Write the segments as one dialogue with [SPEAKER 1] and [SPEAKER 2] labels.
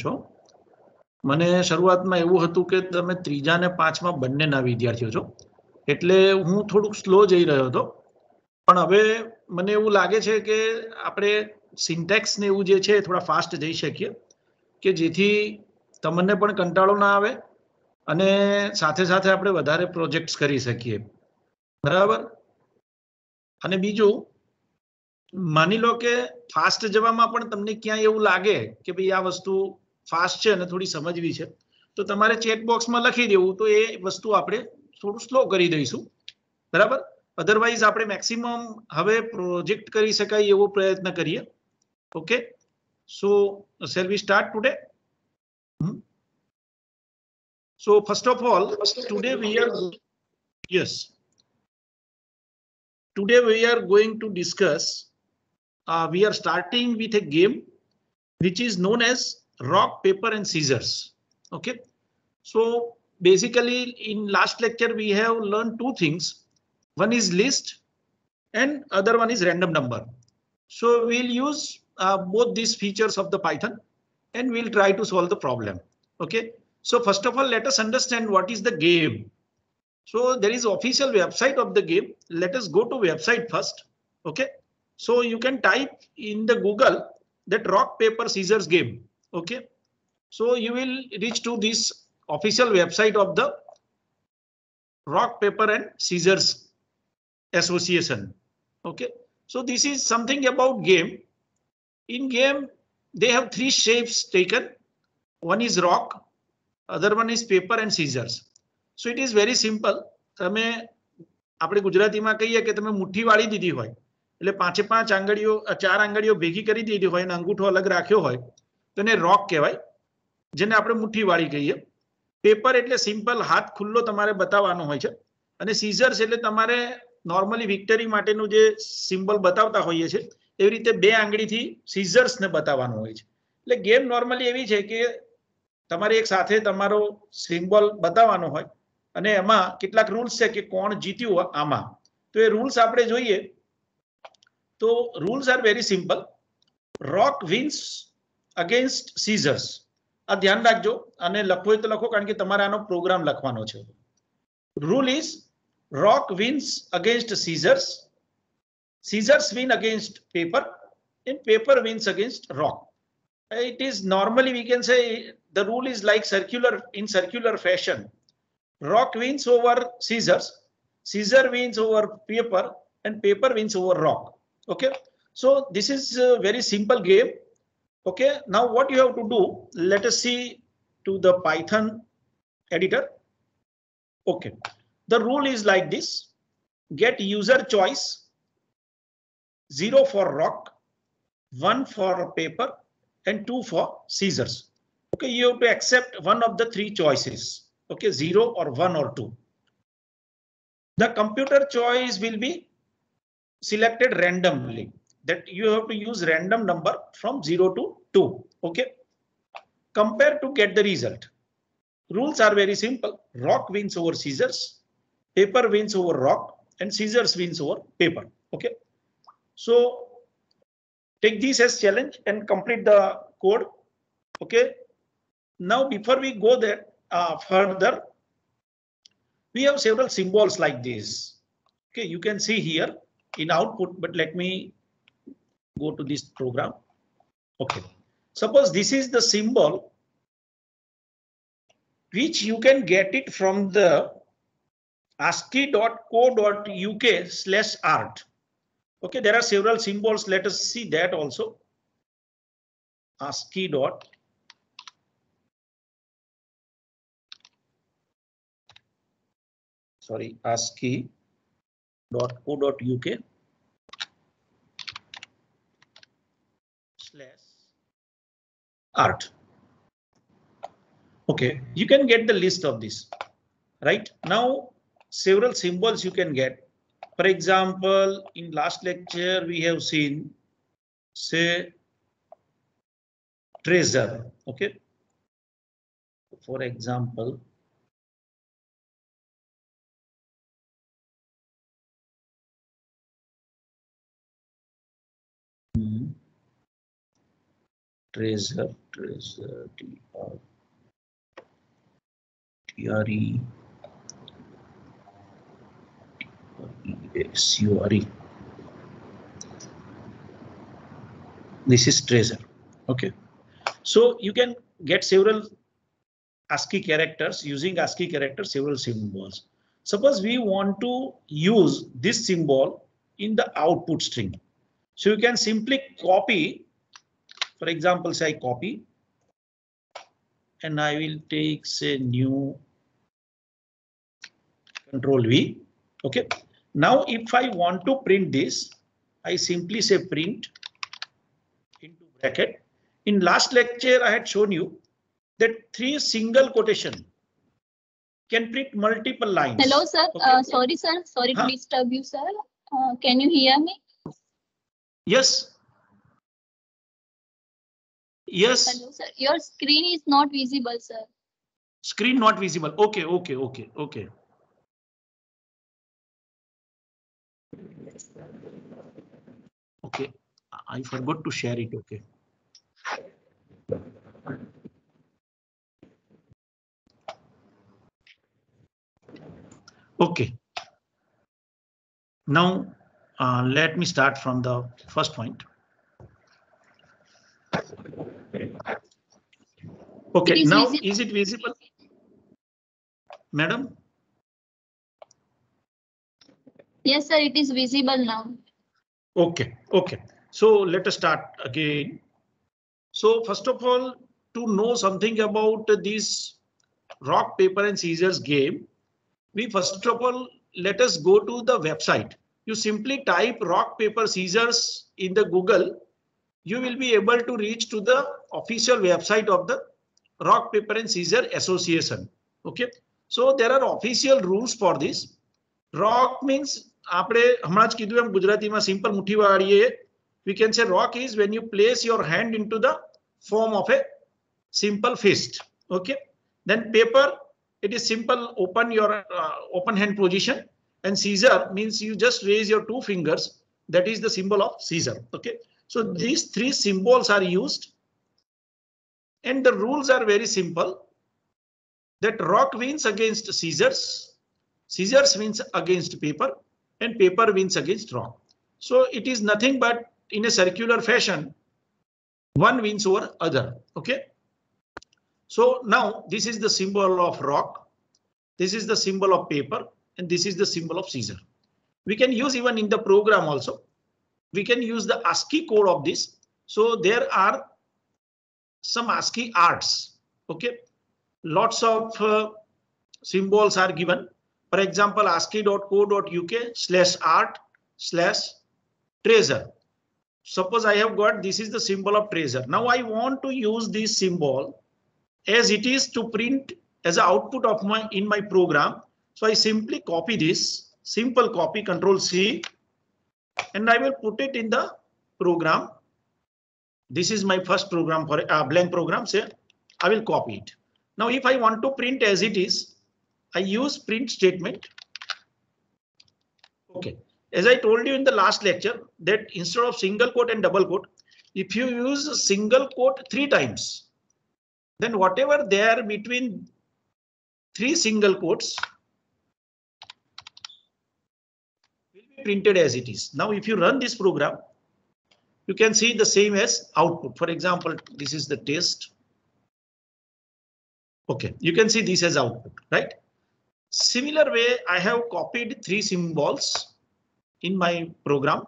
[SPEAKER 1] છો મને શરૂઆતમાં એવું હતું કે તમે ત્રીજા ને પાંચમા બંનેના વિદ્યાર્થીઓ છો એટલે હું થોડુંક સ્લો જઈ રહ્યો હતો પણ હવે મને એવું લાગે છે કે આપણે સિન્ટેક્સ ને એવું જે છે થોડા ફાસ્ટ જઈ શકીએ કે જેથી તમને પણ કંટાળો ના આવે અને સાથે સાથે આપણે વધારે પ્રોજેક્ટ્સ કરી શકીએ બરાબર અને બીજું માની લો કે ફાસ્ટ જવામાં પણ તમને ક્યાંય એવું લાગે કે ભાઈ આ વસ્તુ ફાસ્ટ છે અને થોડી સમજવી છે તો તમારે ચેટ બોક્સમાં લખી દેવું તો એ વસ્તુ આપણે થોડું સ્લો કરી દઈશું બરાબર અધરવાઇઝ આપણે મેક્સિમમ હવે પ્રોજેક્ટ કરી શકાય એવો પ્રયત્ન કરીએ okay so shall we start today so first of all today we are yes today we are going to discuss we are starting with a game which is known as rock paper and scissors. Okay, so basically in last lecture we have learned two things. One is list and other one is random number. So we'll use both these features of the Python and we'll try to solve the problem. Okay, so first of all let us understand what is the game. So there is official website of the game. Let us go to website first. Okay, so you can type in the Google that rock paper scissors game. Okay, so you will reach to this official website of the rock paper and scissors association. Okay, so this is something about game. In game they have three shapes taken. One is rock, other one is paper and scissors. So it is very simple. તમે આપણે ગુજરાતીમાં કહીએ કે તમે મુઠ્ઠી વાળી દીધી હોય એટલે પાંચે પાંચ આંગળીઓ ચાર આંગળીઓ ભેગી કરી દીધી હોય અને અંગૂઠો અલગ રાખ્યો હોય તો એને રોક કહેવાય જેને આપણે મુઠ્ઠી વાળી કહીએ. પેપર એટલે સિમ્પલ હાથ ખુલ્લો તમારે બતાવવાનો હોય છે અને સીઝર્સ એટલે તમારે નોર્મલી વિક્ટરી માટેનું જે સિમ્બલ બતાવતા હોઈએ છે એવી રીતે બે આંગળીથી સીઝર્સને બતાવવાનું હોય છે. એટલે ગેમ નોર્મલી એવી છે કે તમારે એક સાથે તમારો સિમ્બોલ બતાવવાનો હોય અને એમાં કેટલાક રૂલ્સ છે કે કોણ જીત્યું આમાં તો એ રૂલ્સ આપણે જોઈએ તો rules are very simple. Rock wins against scissors. આ ધ્યાન રાખજો અને લખવો હોય તો લખો કારણ કે તમારે આનો પ્રોગ્રામ લખવાનો છે. Rule is rock wins against scissors, scissors win against paper and paper wins against rock. It is normally we can say the rule is like circular fashion. Rock wins over scissors, scissor wins over paper and paper wins over rock. Okay, so this is a very simple game. Okay, now what you have to do, let us see to the Python editor. Okay, the rule is like this: get user choice 0 for rock, 1 for paper and 2 for scissors. Okay, you have to accept one of the three choices. Okay, 0 or 1 or 2. The computer choice will be selected randomly, that you have to use random number from 0 to 2. Okay, compare to get the result. Rules are very simple. Rock wins over scissors, paper wins over rock and scissors wins over paper. Okay, so take this as challenge and complete the code. Okay, now before we go there further, we have several symbols like this. Okay, you can see here in output, but let me go to this program. Okay, suppose this is the symbol which you can get it from the ascii.co.uk/art. Okay, there are several symbols. Let us see that also. ASCII dot sorry ascii.co.uk/art. Okay, you can get the list of this. Right now, several symbols you can get. For example, in last lecture we have seen, say, treasure. Okay, for example, Trezor, T-R-E-S-U-R-E. This is Trezor. Okay, so you can get several ASCII characters. Using ASCII characters, several symbols. Suppose we want to use this symbol in the output string. So you can simply copy, for example, say copy, and I will take say new Control V. Okay. Now if I want to print this, I simply say print into bracket. In last lecture, I had shown you that 3 single quotation can print multiple lines.
[SPEAKER 2] Hello, sir.
[SPEAKER 1] Okay.
[SPEAKER 2] Sorry, sir. Sorry to disturb you, sir. Can you hear me?
[SPEAKER 1] Yes. Yes.
[SPEAKER 2] Hello, sir. Your screen is not visible, sir.
[SPEAKER 1] Screen not visible. Okay. Okay. I forgot to share it. Okay. Okay. Now let me start from the first point. Okay. Now is it visible, madam?
[SPEAKER 2] Yes, sir. It is visible now.
[SPEAKER 1] Okay. So let us start again. So first of all, to know something about this rock, paper and scissors game, we first of all, let us go to the website. You simply type rock, paper, scissors in the Google. You will be able to reach to the official website of the Rock, Paper and Scissors Association. Okay. So there are official rules for this. Rock means આપણે હમણાં જ કીધું એમ ગુજરાતીમાં simple મુઠ્ઠી વાળીએ. We can say rock is when you place your hand into the form of a simple fist. Okay. Then paper, it is simple open your open hand position, and scissor means you just raise your 2 fingers. That is the symbol of scissor. Okay. So these 3 symbols are used, and the rules are very simple. That rock wins against scissors, scissors wins against paper, and paper wins against rock. So it is nothing but in a circular fashion, one wins over other. Okay. So now this is the symbol of rock, this is the symbol of paper, and this is the symbol of scissor. We can use even in the program also. We can use the ASCII code of this. So there are some ASCII arts. Okay. Lots of symbols are given. For example, ascii.co.uk/art/Trezor. Suppose I have got this is the symbol of Trezor. Now I want to use this symbol as it is to print as an output of in my program. So I simply copy this, simple copy, Control C, and I will put it in the program. This is my first program for a blank program. Say I will copy it. Now if I want to print as it is, I use print statement. Okay. As I told you in the last lecture that instead of single quote and double quote, if you use a single quote 3 times, then whatever there between 3 single quotes will be printed as it is. Now if you run this program, you can see the same as output. For example, this is the test. Okay, you can see this as output, right? Similar way, I have copied 3 symbols in my program.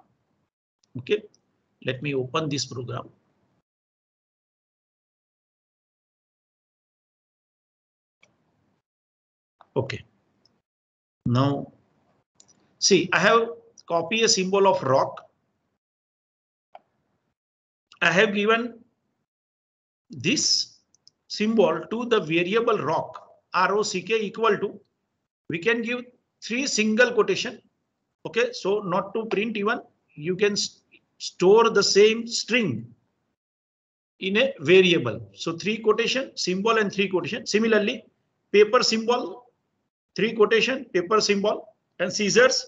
[SPEAKER 1] Okay, let me open this program. Okay, now see, I have copied a symbol of rock. I have given this symbol to the variable rock, ROCK equal to, we can give 3 single quotation. Okay, so not to print even, you can store the same string in a variable. So 3 quotation symbol and 3 quotation. Similarly, paper symbol, 3 quotation, paper symbol, and scissors,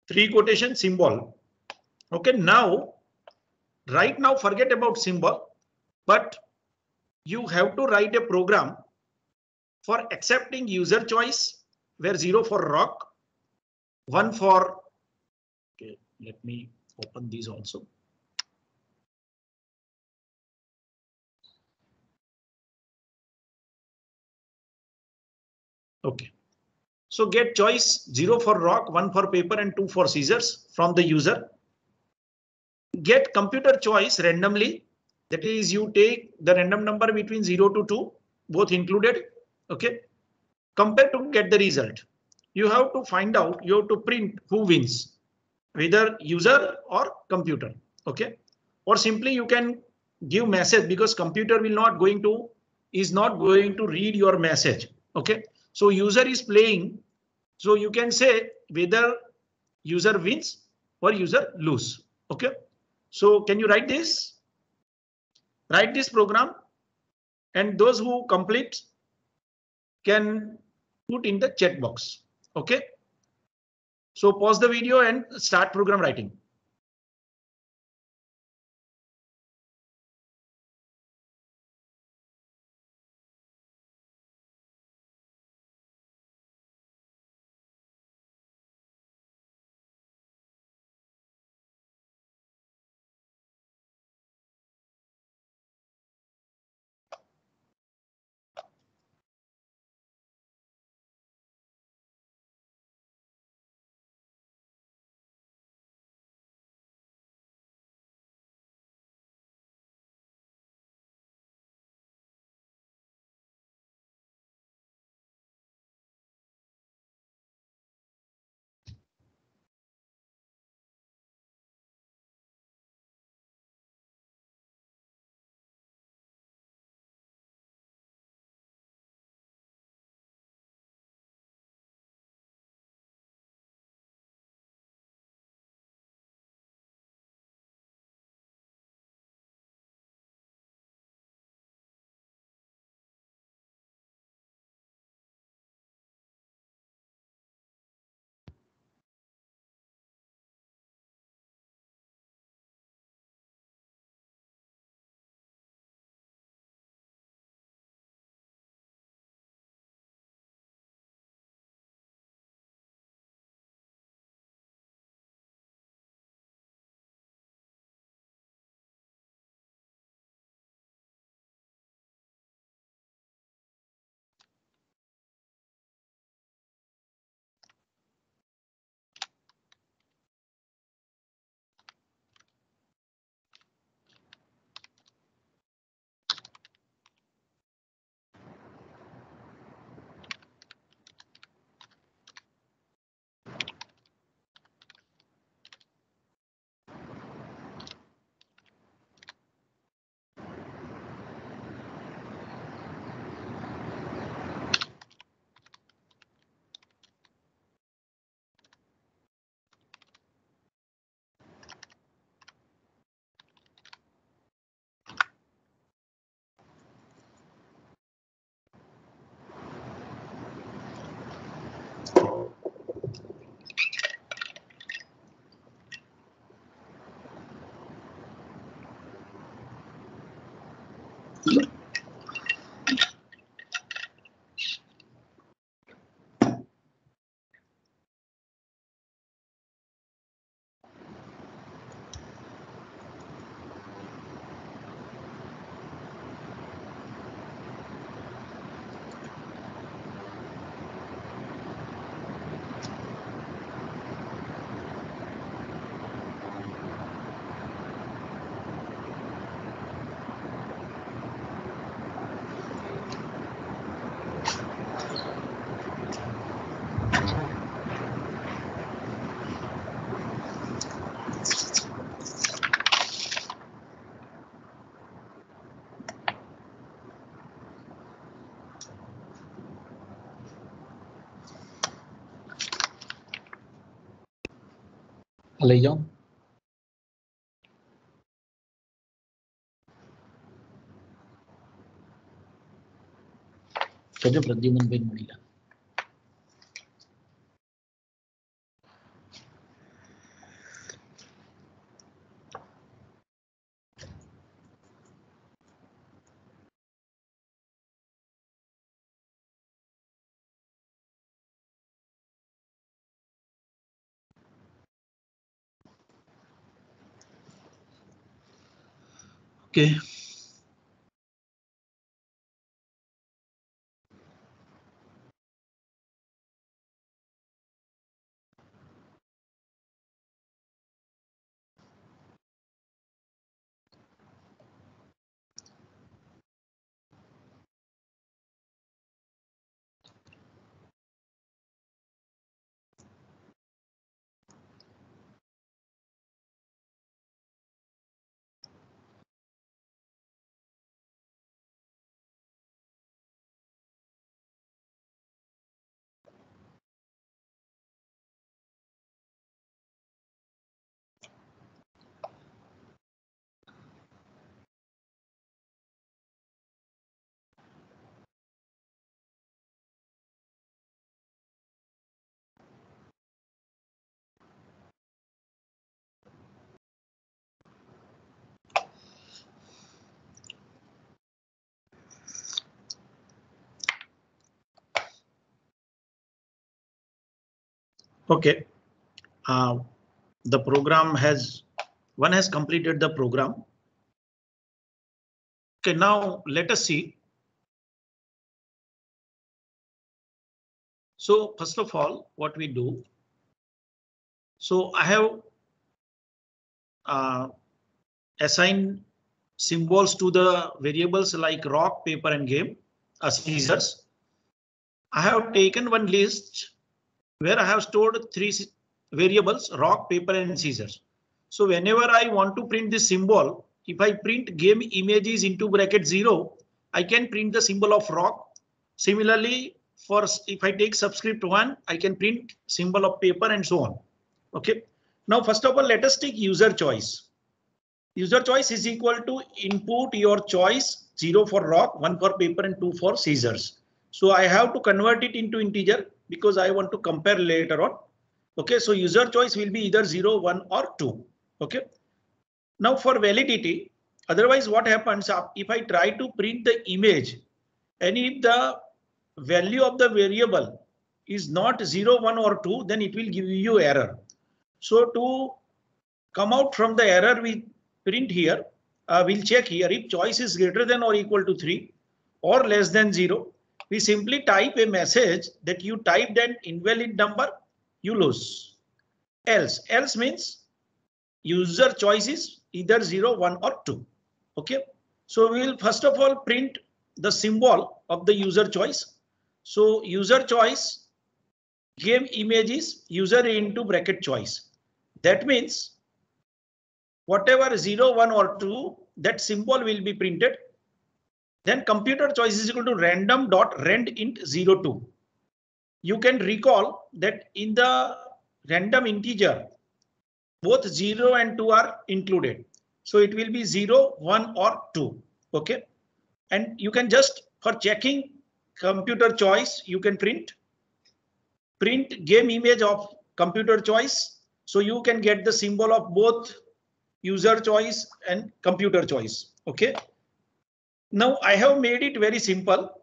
[SPEAKER 1] 3 quotation symbol. Okay, now, right now forget about symbol. but you have to write a program for accepting user choice, where 0 for rock, 1 for, okay, let me open these also. Okay, so get choice 0 for rock, 1 for paper and 2 for scissors from the user. Get computer choice randomly. That is, you take the random number between 0 to 2, both included. Okay. Compare to get the result. You have to find out, you have to print who wins, whether user or computer. Okay. Or simply you can give message, because computer is not going to read your message. Okay. So user is playing. So you can say whether user wins or user lose. Okay. So can you write this? Write this program, and those who complete can put in the chat box. Okay. So pause the video and start program writing.
[SPEAKER 3] લઈ જાઓ કહેજો પ્રદ્યુમનભાઈ મળી ગયા.
[SPEAKER 1] Okay. Okay. The program one has completed the program. Okay, now let us see. So first of all, what we do. So I have assigned symbols to the variables like rock, paper, and game, scissors. I have taken one list where I have stored 3 variables, rock, paper, and scissors. So whenever I want to print this symbol, if I print game images into bracket 0, I can print the symbol of rock. Similarly, for if I take subscript 1, I can print symbol of paper and so on. Okay. Now, first of all, let us take user choice. User choice is equal to input your choice, 0 for rock, 1 for paper, and 2 for scissors. So I have to convert it into integer because I want to compare later on. Okay, so user choice will be either 0, 1 or 2. Okay. Now for validity, otherwise what happens if I try to print the image and if the value of the variable is not 0, 1 or 2, then it will give you error. So to come out from the error, we print here. We'll check here if choice is greater than or equal to 3 or less than 0. We simply type a message that you typed an invalid number, you lose. Else means user choice is either 0, 1 or 2. Okay. So we will first of all print the symbol of the user choice. So user choice game image is user into bracket choice. That means whatever 0, 1 or 2, that symbol will be printed. Then computer choice is equal to random.randint 02. You can recall that in the random integer, both 0 and 2 are included. So it will be 0, 1 or 2. Okay. And you can just for checking computer choice, you can print game image of computer choice. So you can get the symbol of both user choice and computer choice. Okay. Now I have made it very simple,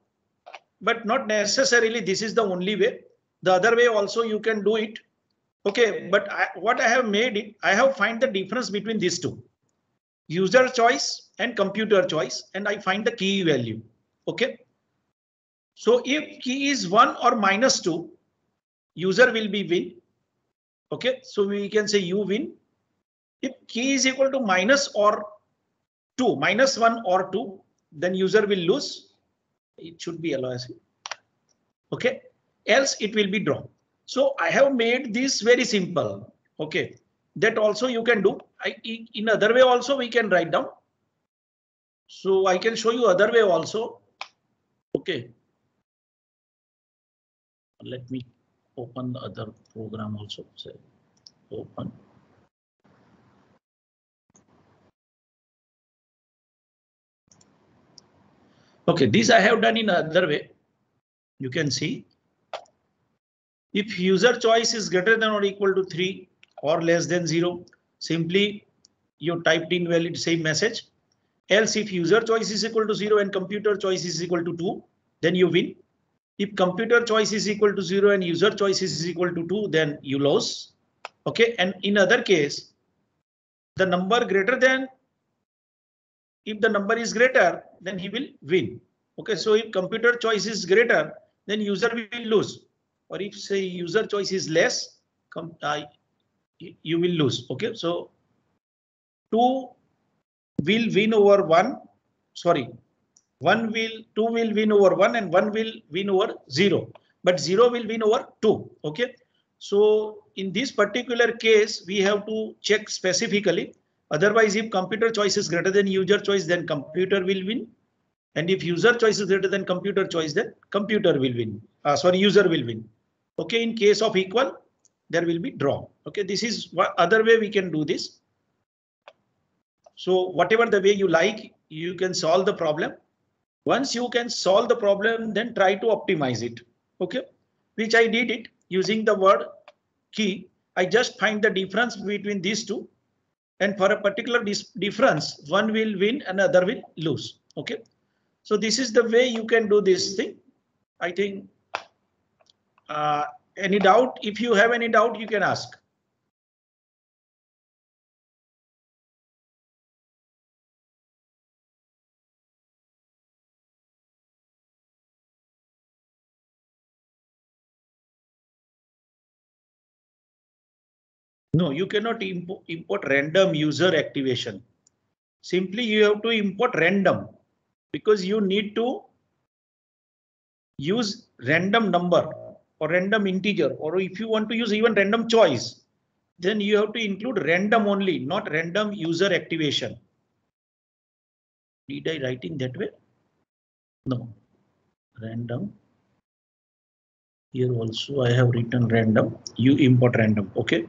[SPEAKER 1] but not necessarily this is the only way. The other way also you can do it. Okay, but what I have made it, I have find the difference between these two, user choice and computer choice, and I find the key value. Okay. So if key is 1 or -2, user will be win. Okay, so we can say you win. If key is equal to minus or 2, -1 or 2, then user will lose. It should be LOS. Okay, else it will be draw. So I have made this very simple. Okay, that also you can do. In other way also we can write down. So I can show you other way also. Okay. Let me open the other program also. Say open. Okay, this I have done in another way. You can see if user choice is greater than or equal to 3 or less than 0, simply you typed in valid same message. Else if user choice is equal to 0 and computer choice is equal to 2, then you win. If computer choice is equal to 0 and user choice is equal to 2, then you lose. Okay, and in other case, the number greater than if the number is greater, then he will win. Okay, so if computer choice is greater, then user will lose. Or if say user choice is less, you will lose. Okay, so 2 will win over 1. Sorry, 2 will win over 1 and 1 will win over 0. But 0 will win over 2. Okay, so in this particular case, we have to check specifically. Otherwise, if computer choice is greater than user choice, then computer will win. And if user choice is greater than computer choice, then computer will win. User will win. Okay, in case of equal, there will be draw. Okay, this is what other way we can do this. So whatever the way you like, you can solve the problem. Once you can solve the problem, then try to optimize it. Okay, which I did it using the word key. I just find the difference between these two. And for a particular difference, one will win and other will lose. Okay, so this is the way you can do this thing. I think any doubt? If you have any doubt, you can ask. No, you cannot import random user activation. Simply you have to import random because you need to use random number or random integer, or if you want to use even random choice, then you have to include random only, not random user activation. Did I write in that way? No, random. Here also I have written random. You import random. Okay.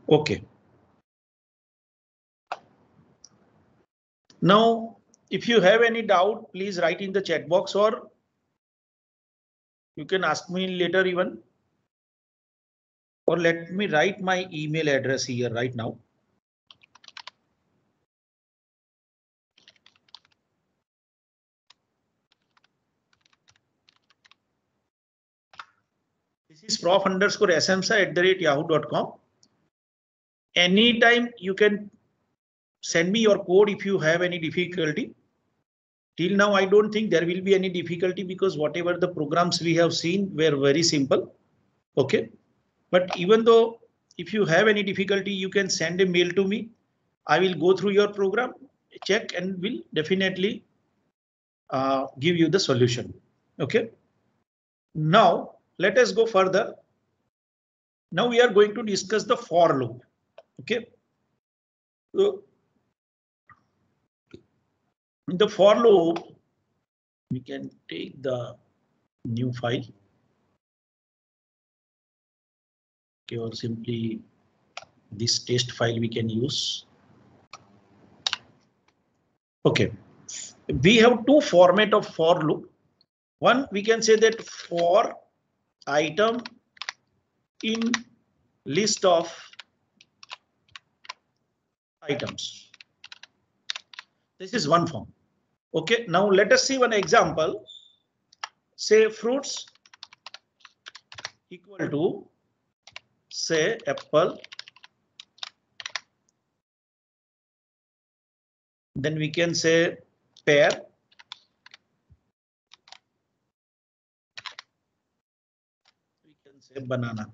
[SPEAKER 1] Okay. Now, if you have any doubt, please write in the chat box, or you can ask me later even. Or let me write my email address here right now. This is prof_smsa@yahoo.com. Anytime you can send me your code if you have any difficulty. Till now, I don't think there will be any difficulty because whatever the programs we have seen were very simple. Okay, but even though if you have any difficulty, you can send a mail to me. I will go through your program, check, and will definitely give you the solution. Okay. Now let us go further. Now we are going to discuss the for loop. Okay. So in the for loop, we can take the new file. Okay, or simply this test file we can use. Okay, we have two format of for loop. One, we can say that for item in list of items. This is one form. Okay, now let us see one example. Say fruits equal to, say, apple. Then we can say pear. We can say banana.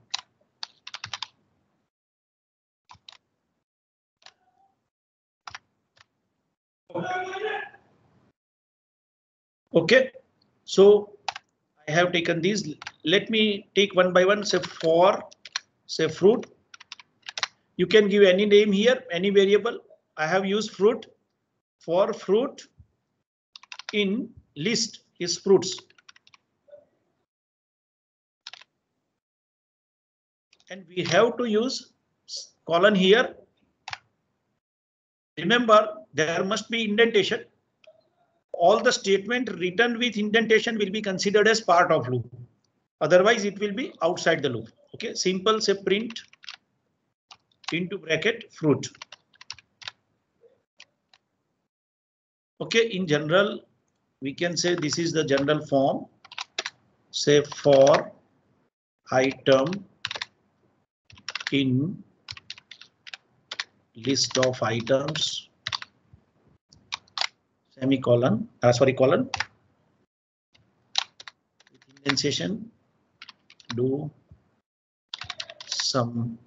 [SPEAKER 1] Okay, so I have taken these. Let me take one by one. Say for, say fruit. You can give any name here, any variable. I have used fruit. For fruit in list is fruits. And we have to use colon here. Remember, there must be indentation. All the statement written with indentation will be considered as part of loop. Otherwise, it will be outside the loop. Okay, simple, say print into bracket fruit. Okay, in general, we can say this is the general form. Say for item in list of items, semicolon, colon, indentation, do some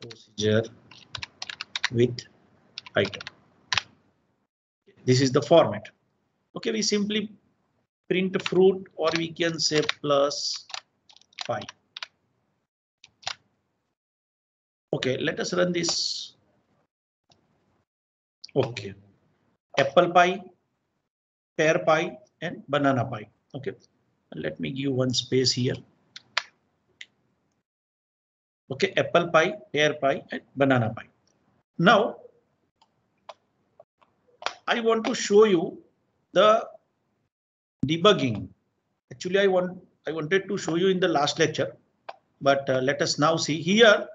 [SPEAKER 1] procedure with item. This is the format. Okay, we simply print fruit, or we can say plus 5. Okay, let us run this. Okay, apple pie, pear pie, and banana pie. Okay, let me give one space here. Okay, apple pie, pear pie, and banana pie. Now, I want to show you the debugging. Actually, I wanted to show you in the last lecture, but let us now see here.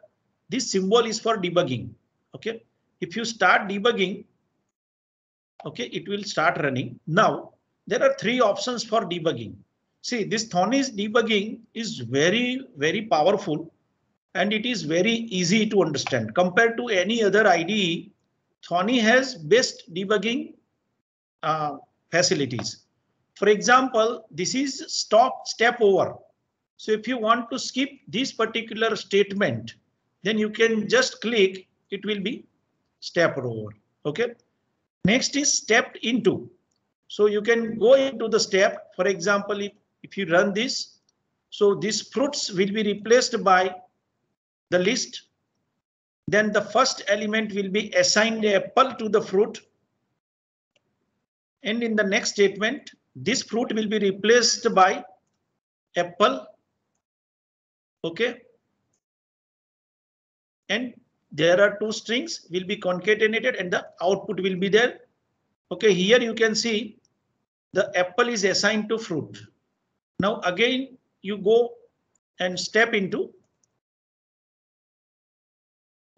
[SPEAKER 1] This symbol is for debugging. Okay, if you start debugging, okay, it will start running. Now there are 3 options for debugging. See, this Thony's debugging is very, very powerful, and it is very easy to understand compared to any other IDE. Thony has best debugging facilities. For example, this is step over. So if you want to skip this particular statement, then you can just click, it will be step over. Okay. Next is stepped into. So you can go into the step. For example, if you run this, so these fruits will be replaced by the list. Then the first element will be assigned apple to the fruit. And in the next statement, this fruit will be replaced by apple. Okay. And there are 2 strings will be concatenated and the output will be there. Okay, here you can see the apple is assigned to fruit. Now again, you go and step into.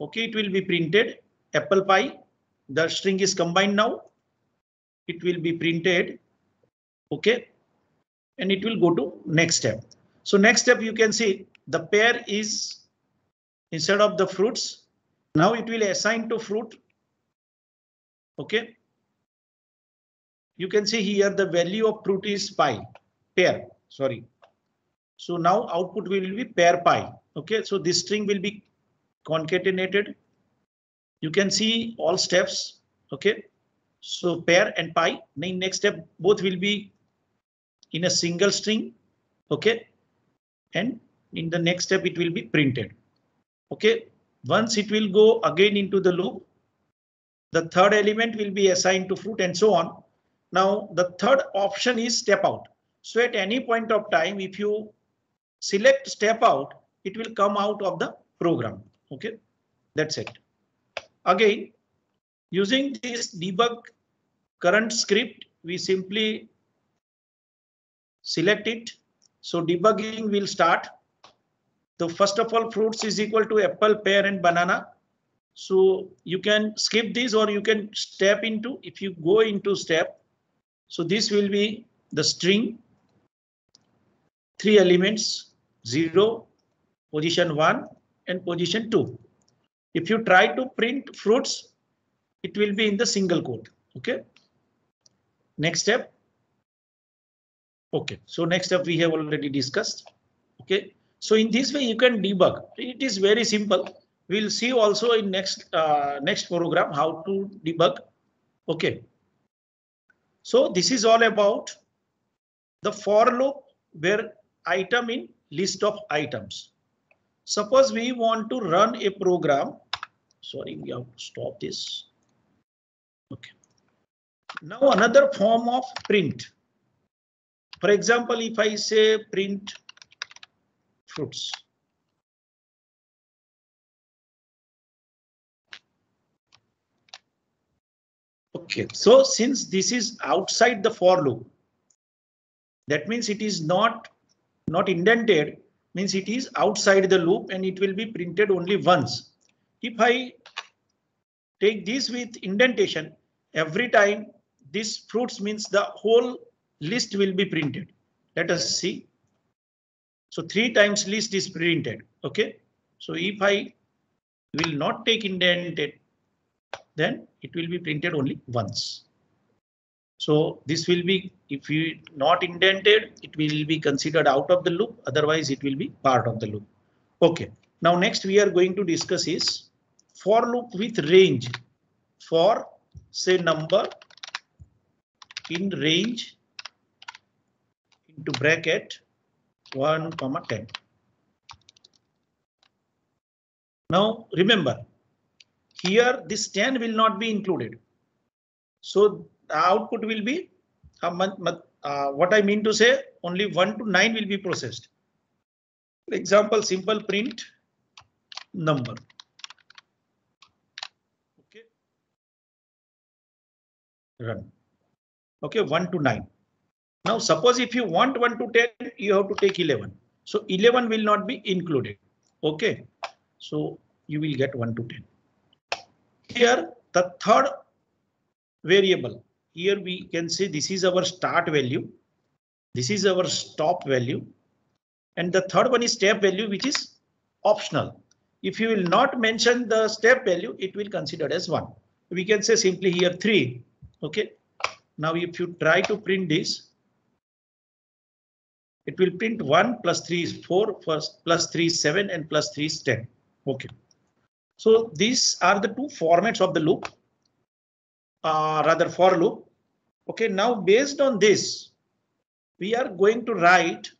[SPEAKER 1] Okay, it will be printed apple pie. The string is combined now. It will be printed. Okay, and it will go to next step. So next step, you can see the pear is instead of the fruits. Now it will assign to fruit. Okay. You can see here the value of fruit is pear, sorry. So now output will be pear pie. Okay, so this string will be concatenated. You can see all steps. Okay, so pear and pie. Next step, both will be in a single string. Okay, and in the next step, it will be printed. Okay, once it will go again into the loop, the third element will be assigned to fruit and so on. Now the third option is step out. So at any point of time, if you select step out, it will come out of the program. Okay, that's it. Again, using this debug current script, we simply select it. So debugging will start. So first of all, fruits is equal to apple, pear, and banana. So you can skip this or you can step into. If you go into step, so this will be the string. 3 elements, 0, position 1, and position 2. If you try to print fruits, it will be in the single quote. Okay. Next step. Okay. So next step we have already discussed. Okay. So in this way you can debug. It is very simple. We'll see also in next program how to debug. Okay. So this is all about the for loop where item in list of items. Suppose we want to run a program. Sorry, we have to stop this. Okay. Now another form of print. For example, if I say print fruits. Okay, so since this is outside the for loop, that means it is not indented, means it is outside the loop and it will be printed only once. If I take this with indentation, every time this fruits means the whole list will be printed. Let us see. So 3 times list is printed. Okay, so if I will not take indented, then it will be printed only once. So this will be, if you not indented, it will be considered out of the loop. Otherwise, it will be part of the loop. OK, now next we are going to discuss is for loop with range for say number in range into bracket 1, 10. Now remember, here this 10 will not be included. So the output will be what I mean to say, only 1 to 9 will be processed. For example, simple print number. Okay. Run. Okay, 1 to 9. Now suppose if you want 1 to 10, you have to take 11. So 11 will not be included. Okay. So you will get 1 to 10. Here the third variable, here we can say this is our start value. This is our stop value. And the third one is step value, which is optional. If you will not mention the step value, it will consider as 1. We can say simply here 3. OK. Now if you try to print this, it will print 1 plus 3 is 4, plus 3 is 7, and plus 3 is 10. OK. So these are the two formats of the loop, rather for loop. OK, now based on this, we are going to write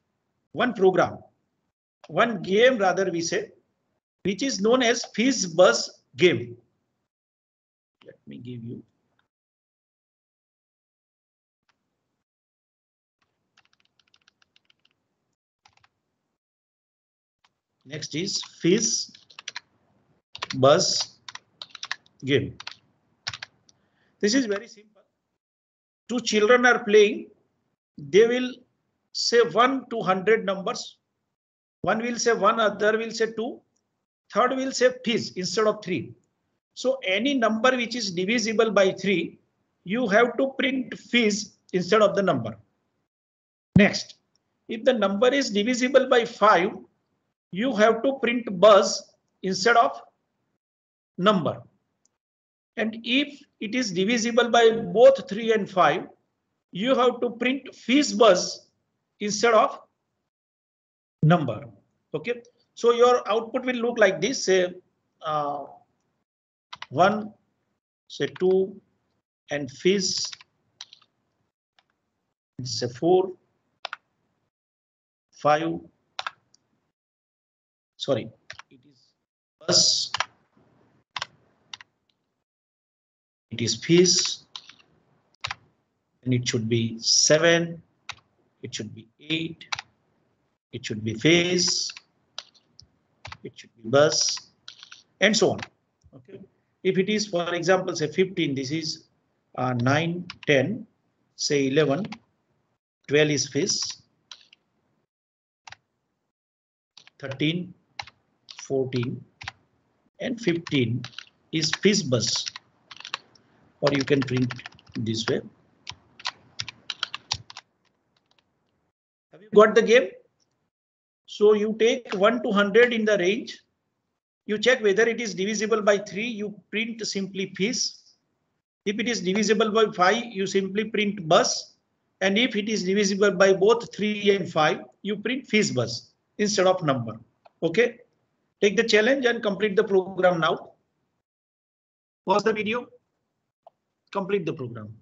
[SPEAKER 1] one program, one game rather we say, which is known as FizzBuzz game. Let me give you. Next is FizzBuzz game. This is very simple. Two children are playing. They will say 1 to 100 numbers. One will say 1, other will say 2. Third will say fizz instead of 3. So any number which is divisible by 3, you have to print fizz instead of the number. Next, if the number is divisible by 5, you have to print buzz instead of number. And if it is divisible by both 3 and 5, you have to print FizzBuzz instead of number. OK, so your output will look like this. Say 1, say 2, and fizz. Say 4, 5. Sorry, it is buzz. It is fizz, and it should be 7. It should be 8. It should be phase. It should be buzz, and so on. Okay. If it is, for example, say 15, this is 9, 10, say 11, 12 is fizz, 13, 14, and 15 is FizzBuzz. Or you can print this way. Have you got the game? So you take 1 to 100 in the range. You check whether it is divisible by 3. You print simply fizz. If it is divisible by 5, you simply print buzz. And if it is divisible by both 3 and 5, you print FizzBuzz instead of number. OK, take the challenge and complete the program now. Pause the video. Complete the program.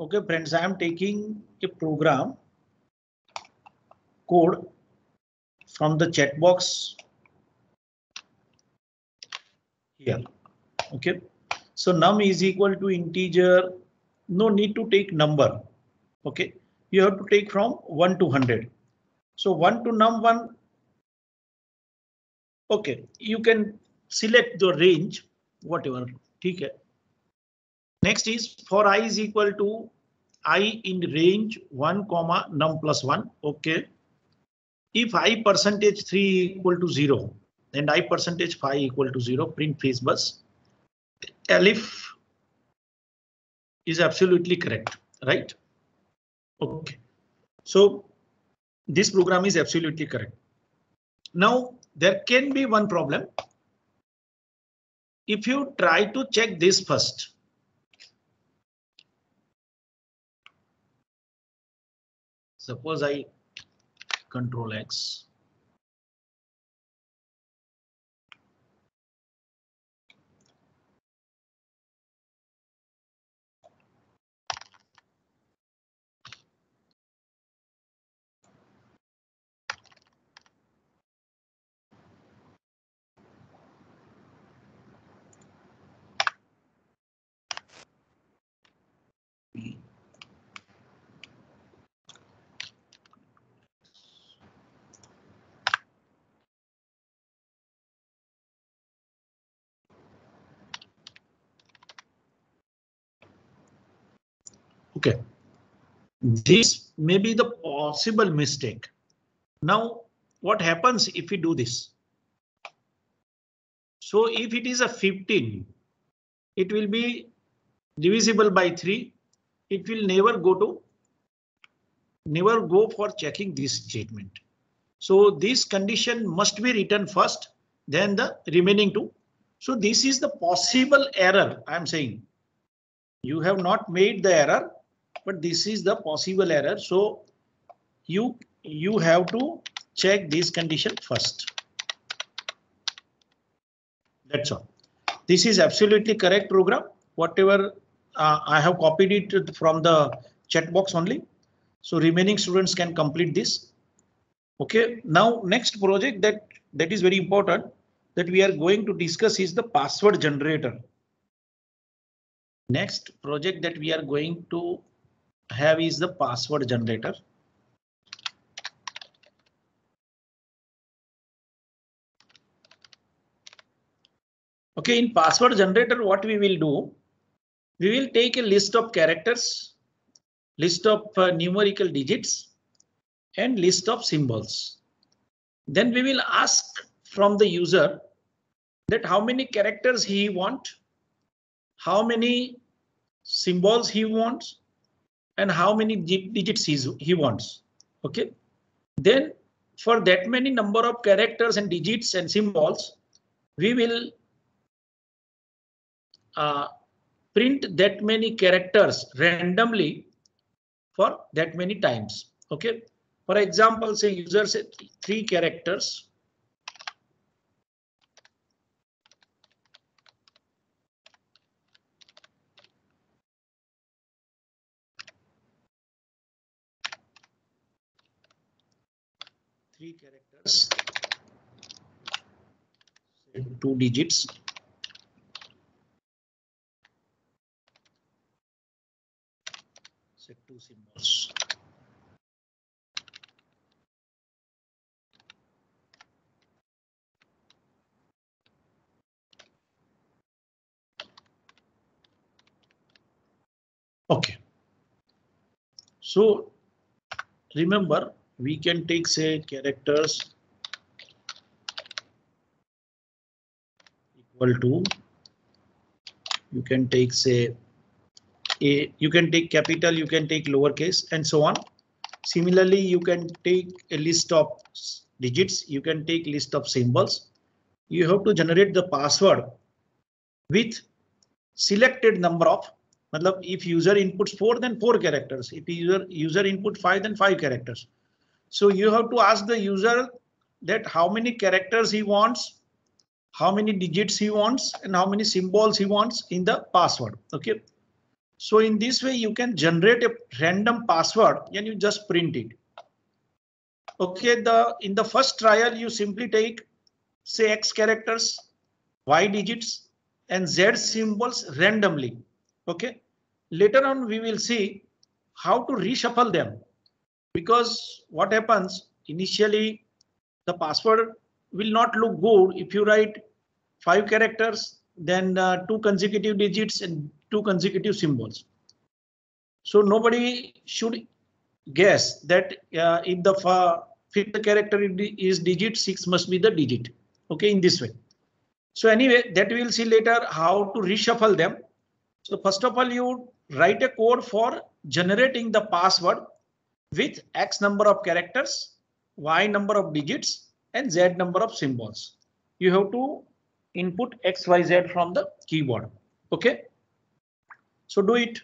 [SPEAKER 1] Okay, friends, I am taking a program code from the chat box here. Okay, so num is equal to integer. No need to take number. Okay, you have to take from 1 to 100. So 1 to num1. Okay, you can select the range, whatever. Okay. Next is for I is equal to I in range 1 comma num plus 1. Okay. If I percentage 3 equal to 0 and I percentage 5 equal to 0, print face bus. Elif is absolutely correct, right? Okay. So this program is absolutely correct. Now there can be one problem. If you try to check this first. Suppose I Control X. Okay, this may be the possible mistake. Now, what happens if we do this? So if it is a 15, it will be divisible by 3. It will never go for checking this statement. So this condition must be written first, then the remaining 2. So this is the possible error. I am saying you have not made the error, but this is the possible error. So you have to check this condition first. That's all. This is absolutely correct program. Whatever I have copied it from the chat box only. So remaining students can complete this. Okay, now next project that is very important that we are going to discuss is the password generator. Next project that we are going to have is the password generator. Okay, in password generator, what we will do, we will take a list of characters, list of numerical digits, and list of symbols. Then we will ask from the user that how many characters he wants, how many symbols he wants, and how many digits he wants. Okay, then for that many number of characters and digits and symbols, we will print that many characters randomly for that many times. Okay, for example, say user said 3 characters. Three characters, 2 digits. Set 2 symbols. Okay. So remember, we can take say characters equal to, you can take say you can take capital, you can take lowercase and so on. Similarly, you can take a list of digits, you can take list of symbols. You have to generate the password with selected number of, if user inputs 4, then 4 characters. If user input 5, then 5 characters. So you have to ask the user that how many characters he wants, how many digits he wants, and how many symbols he wants in the password. Okay. So in this way, you can generate a random password and you just print it. Okay, in the first trial, you simply take say X characters, Y digits, and Z symbols randomly. Okay. Later on, we will see how to reshuffle them, because what happens initially, the password will not look good if you write 5 characters, then 2 consecutive digits and 2 consecutive symbols. So nobody should guess that if the fifth character is digit, 6 must be the digit. Okay, in this way. So anyway, that we will see later how to reshuffle them. So first of all, you write a code for generating the password with X number of characters, Y number of digits, and Z number of symbols. You have to input X, Y, Z from the keyboard. Okay. So do it.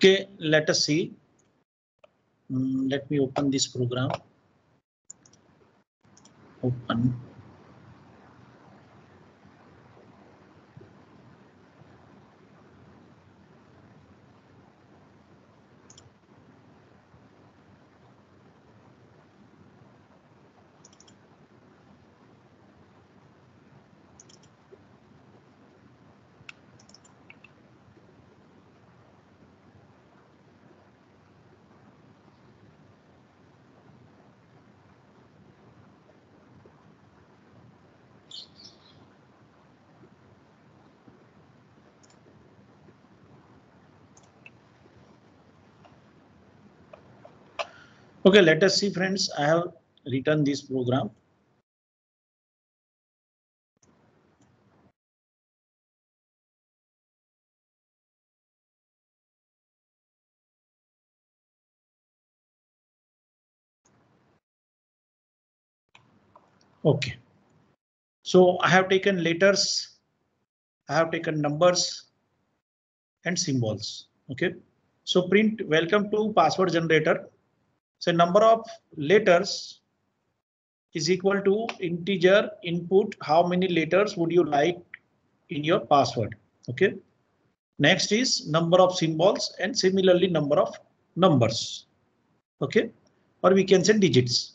[SPEAKER 1] Okay, let us see. Let me open this program. Open. Okay, let us see, friends. I have written this program. Okay, so I have taken letters, I have taken numbers and symbols. Okay, so print welcome to password generator. So number of letters is equal to integer input. How many letters would you like in your password? Okay. Next is number of symbols and similarly number of numbers. Okay, or we can say digits,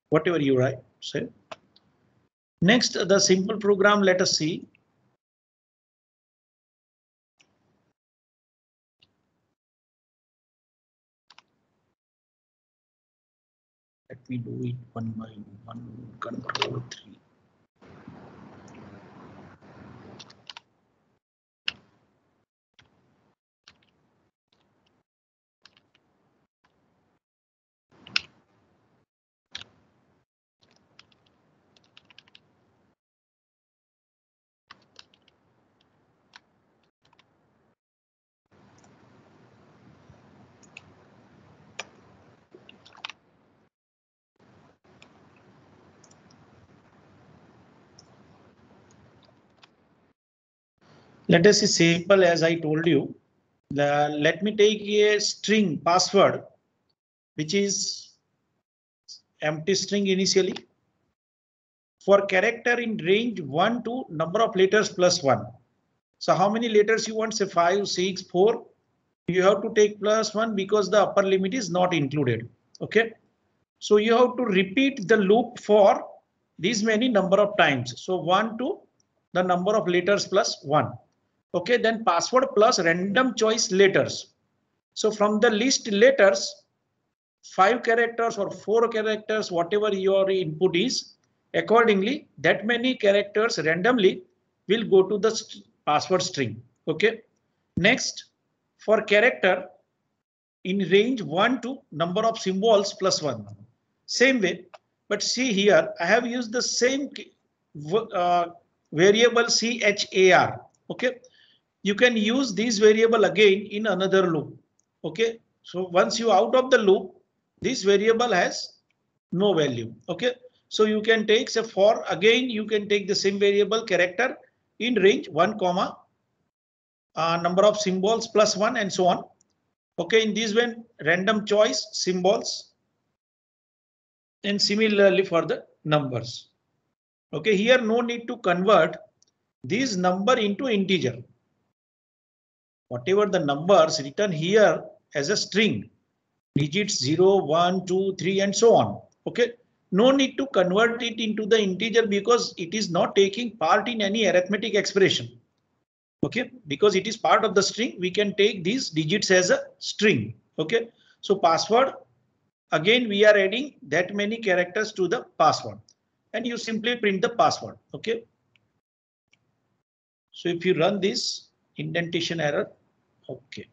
[SPEAKER 1] whatever you write. Say. Next, the simple program. Let us see. Let me do it one by one. Control 3. Let us see simple as I told you. Let me take a string password, which is empty string initially. For character in range 1 to number of letters plus 1. So how many letters you want? Say 5, 6, 4. You have to take plus 1 because the upper limit is not included. OK, so you have to repeat the loop for these many number of times. So 1 to the number of letters plus 1. OK, then password plus random choice letters. So from the list letters, 5 characters or 4 characters, whatever your input is, accordingly, that many characters randomly will go to the password string. OK, next, for character in range 1 to number of symbols plus 1. Same way, but see here, I have used the same variable char. OK, you can use this variable again in another loop. OK, so once you out of the loop, this variable has no value. OK, so you can take, say, for again you can take the same variable character in range 1 comma number of symbols plus 1 and so on. OK, in this way random choice symbols and similarly for the numbers. OK, here no need to convert this number into integer. Whatever the numbers written here as a string, digits 0, 1, 2, 3 and so on. OK, no need to convert it into the integer because it is not taking part in any arithmetic expression. OK, because it is part of the string, we can take these digits as a string. OK, so password, again we are adding that many characters to the password and you simply print the password. OK, so if you run this, indentation error. OK,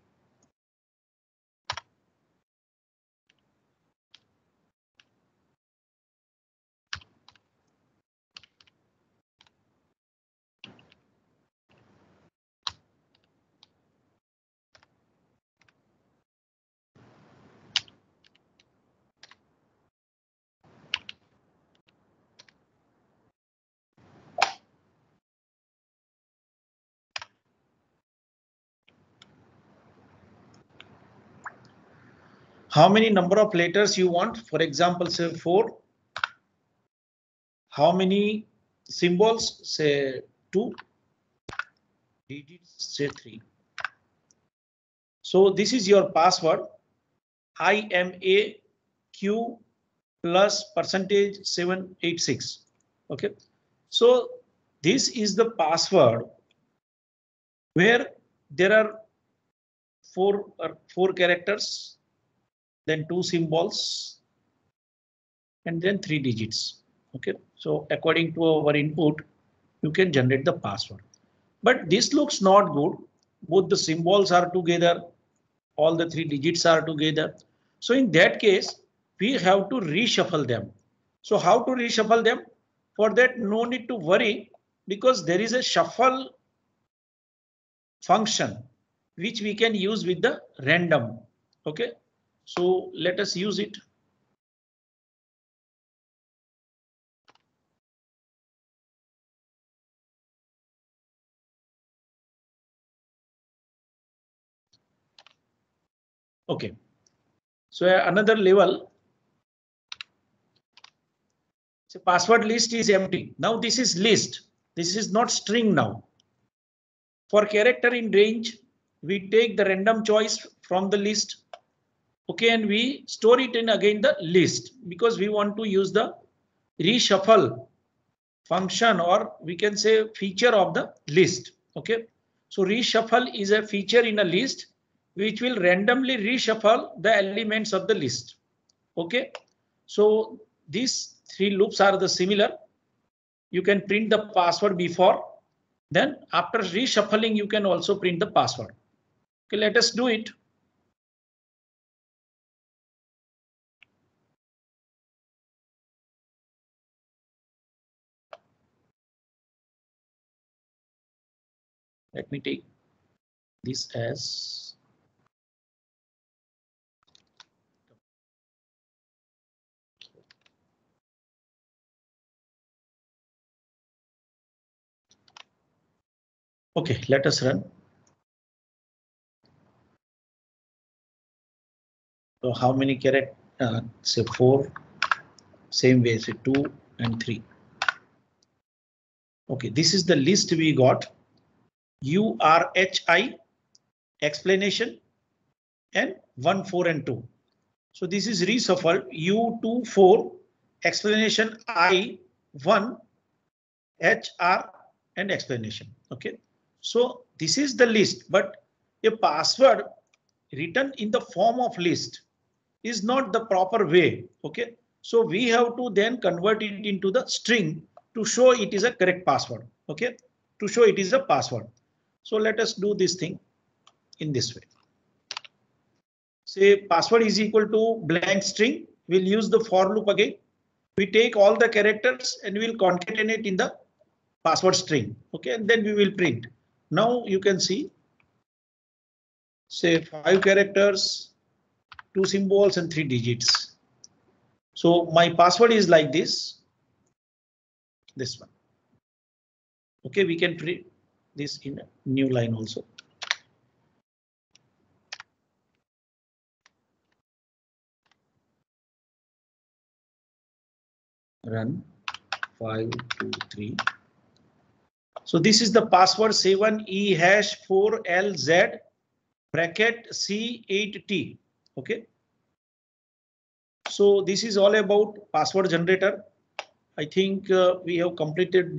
[SPEAKER 1] how many number of letters you want? For example, say 4. How many symbols? Say 2. Digits, say 3. So this is your password. IMAQ plus percentage 786. OK, so this is the password where there are four characters, then 2 symbols, and then 3 digits. OK, so according to our input, you can generate the password. But this looks not good. Both the symbols are together, all the 3 digits are together. So in that case, we have to reshuffle them. So how to reshuffle them? For that, no need to worry because there is a shuffle function which we can use with the random. OK, so let us use it. OK, so another level. So password list is empty. Now this is list. This is not string now. For character in range, we take the random choice from the list. OK, and we store it in again the list because we want to use the reshuffle function, or we can say feature of the list. OK, so reshuffle is a feature in a list which will randomly reshuffle the elements of the list. OK, so these 3 loops are the similar. You can print the password before, then after reshuffling you can also print the password. Okay, let us do it. Let me take this as Okay, let us run. So how many characters? Say 4. Same way, say 2 and 3. Okay, this is the list we got. URHI, explanation, and 1, 4, and 2. So this is reshuffled. U2, 4, explanation, I, 1, HR, and explanation. Okay, so this is the list, but a password written in the form of list is not the proper way. Okay, so we have to then convert it into the string to show it is a correct password. Okay, to show it is a password. So let us do this thing in this way. Say password is equal to blank string. We'll use the for loop again. We take all the characters and we'll concatenate in the password string. Okay, and then we will print. Now you can see, say 5 characters, 2 symbols, and 3 digits. So my password is like this. This one. Okay, we can print this in a new line also. Run 5, 2, 3. So this is the password 7E hash 4LZ bracket C8T. Okay. So this is all about password generator. I think we have completed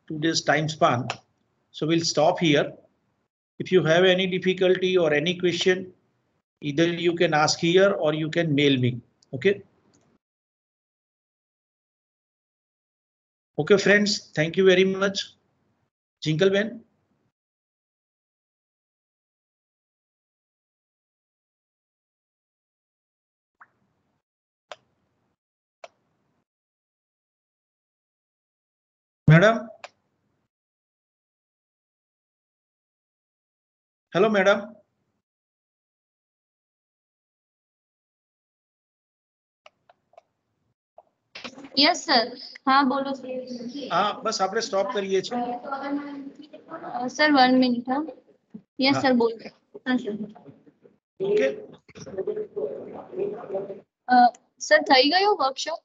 [SPEAKER 1] today's time span. So we'll stop here. If you have any difficulty or any question, either you can ask here or you can mail me. Okay. Okay, friends. Thank you very much. Jingle Ben. Madam. Hello, madam.
[SPEAKER 2] Yes, sir. हाँ बोलो sir.
[SPEAKER 1] हाँ बस आपने stop करिए छे.
[SPEAKER 2] Sir, 1 minute. हाँ. Yes,
[SPEAKER 1] हाँ.
[SPEAKER 2] sir. बोलो. हाँ, sir.
[SPEAKER 1] Okay.
[SPEAKER 2] Sir, થઈ ગયો workshop?